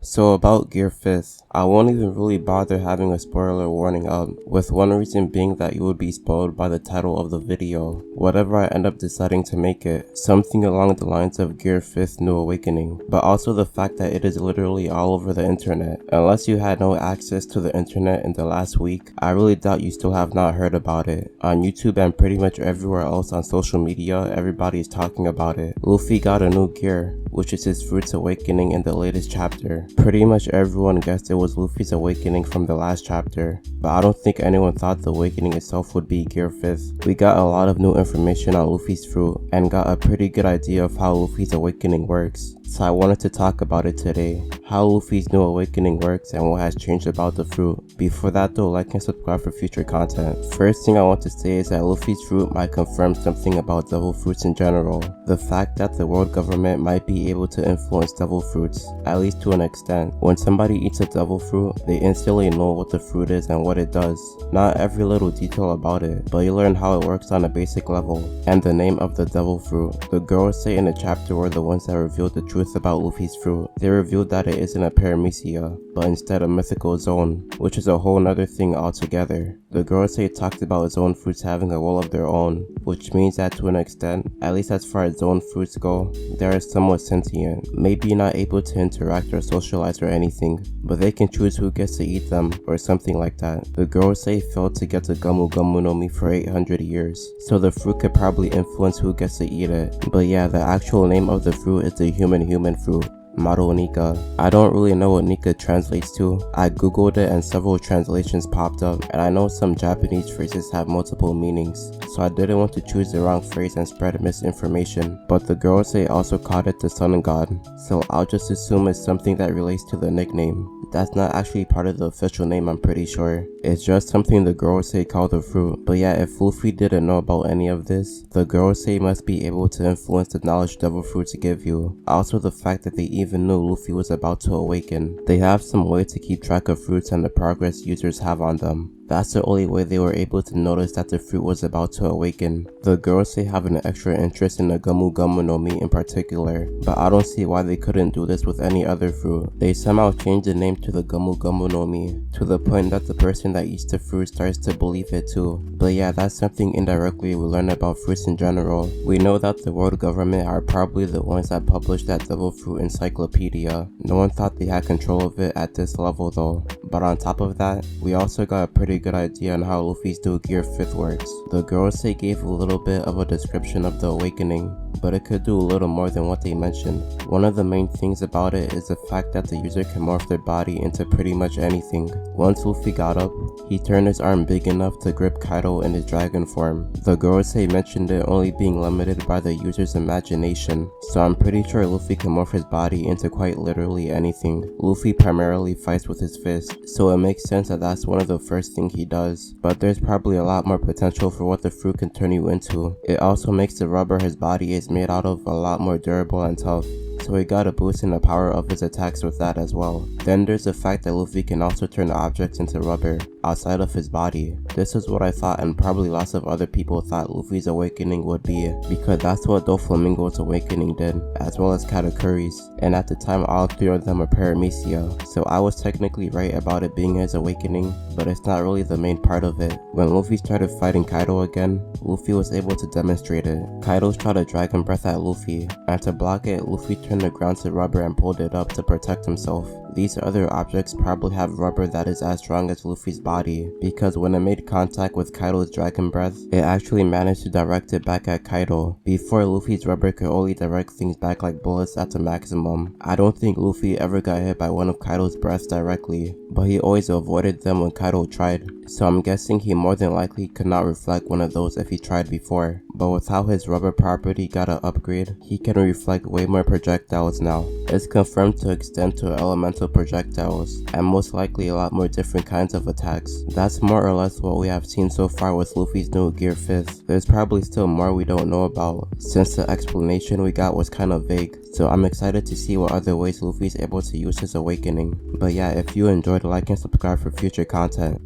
So about Gear 5th, I won't even really bother having a spoiler warning up, with one reason being that you would be spoiled by the title of the video. Whatever I end up deciding to make it, something along the lines of Gear 5th New Awakening, but also the fact that it is literally all over the internet. Unless you had no access to the internet in the last week, I really doubt you still have not heard about it. On YouTube and pretty much everywhere else on social media, everybody is talking about it. Luffy got a new gear, which is his Fruits Awakening in the latest chapter. Pretty much everyone guessed it was Luffy's awakening from the last chapter, but I don't think anyone thought the awakening itself would be Gear 5th. We got a lot of new information on Luffy's fruit, and got a pretty good idea of how Luffy's awakening works. So I wanted to talk about it today, how Luffy's new awakening works and what has changed about the fruit. Before that though, like and subscribe for future content. First thing I want to say is that Luffy's fruit might confirm something about devil fruits in general. The fact that the world government might be able to influence devil fruits, at least to an extent. When somebody eats a devil fruit, they instantly know what the fruit is and what it does. Not every little detail about it, but you learn how it works on a basic level. And the name of the devil fruit. The girls say in the chapter were the ones that revealed the truth about Luffy's fruit. They revealed that it isn't a paramecia, but instead a mythical zone, which is a whole nother thing altogether. The Gorosei talked about zone fruits having a will of their own, which means that to an extent, at least as far as zone fruits go, they are somewhat sentient, maybe not able to interact or socialize or anything, but they can choose who gets to eat them or something like that. The Gorosei failed to get the Gamu Gamu no Mi for 800 years, so the fruit could probably influence who gets to eat it. But yeah, the actual name of the fruit is the human fruit. Maru Nika. I don't really know what Nika translates to. I googled it and several translations popped up, and I know some Japanese phrases have multiple meanings, so I didn't want to choose the wrong phrase and spread misinformation. But the girls say also called it the Sun God, so I'll just assume it's something that relates to the nickname. That's not actually part of the official name, I'm pretty sure. It's just something the girls say called the fruit. But yeah, if Luffy didn't know about any of this, the girls say must be able to influence the knowledge devil fruits give you. Also the fact that they even knew Luffy was about to awaken. They have some way to keep track of fruits and the progress users have on them. That's the only way they were able to notice that the fruit was about to awaken. The girls say have an extra interest in the Gamu Gamu no Mi in particular, but I don't see why they couldn't do this with any other fruit. They somehow changed the name to the Gamu Gamu no Mi, to the point that the person that eats the fruit starts to believe it too. But yeah, that's something indirectly we learn about fruits in general. We know that the world government are probably the ones that published that devil fruit encyclopedia. No one thought they had control of it at this level though. But on top of that, we also got a pretty good idea on how Luffy's new Gear 5th works. The Gorosei gave a little bit of a description of the awakening, but it could do a little more than what they mentioned. One of the main things about it is the fact that the user can morph their body into pretty much anything. Once Luffy got up, he turned his arm big enough to grip Kaido in his dragon form. The Gorosei mentioned it only being limited by the user's imagination, so I'm pretty sure Luffy can morph his body into quite literally anything. Luffy primarily fights with his fist, so it makes sense that that's one of the first things he does, but there's probably a lot more potential for what the fruit can turn you into. It also makes the rubber his body is made out of a lot more durable and tough, so he got a boost in the power of his attacks with that as well. Then there's the fact that Luffy can also turn objects into rubber outside of his body. This is what I thought and probably lots of other people thought Luffy's awakening would be, because that's what Doflamingo's awakening did, as well as Katakuri's, and at the time all three of them are paramecia, so I was technically right about it being his awakening, but it's not really the main part of it. When Luffy started fighting Kaido again, Luffy was able to demonstrate it. Kaido shot a dragon breath at Luffy, and to block it, Luffy turned the ground to rubber and pulled it up to protect himself. These other objects probably have rubber that is as strong as Luffy's body, because when it made contact with Kaido's dragon breath, it actually managed to direct it back at Kaido. Before, Luffy's rubber could only direct things back like bullets at the maximum. I don't think Luffy ever got hit by one of Kaido's breaths directly, but he always avoided them when Kaido tried, so I'm guessing he more than likely could not reflect one of those if he tried before. But with how his rubber property got an upgrade, he can reflect way more projectiles now. It's confirmed to extend to elemental projectiles, and most likely a lot more different kinds of attacks. That's more or less what we have seen so far with Luffy's new Gear 5th. There's probably still more we don't know about, since the explanation we got was kind of vague, so I'm excited to see what other ways Luffy's able to use his awakening. But yeah, if you enjoyed, like and subscribe for future content.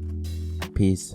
Peace.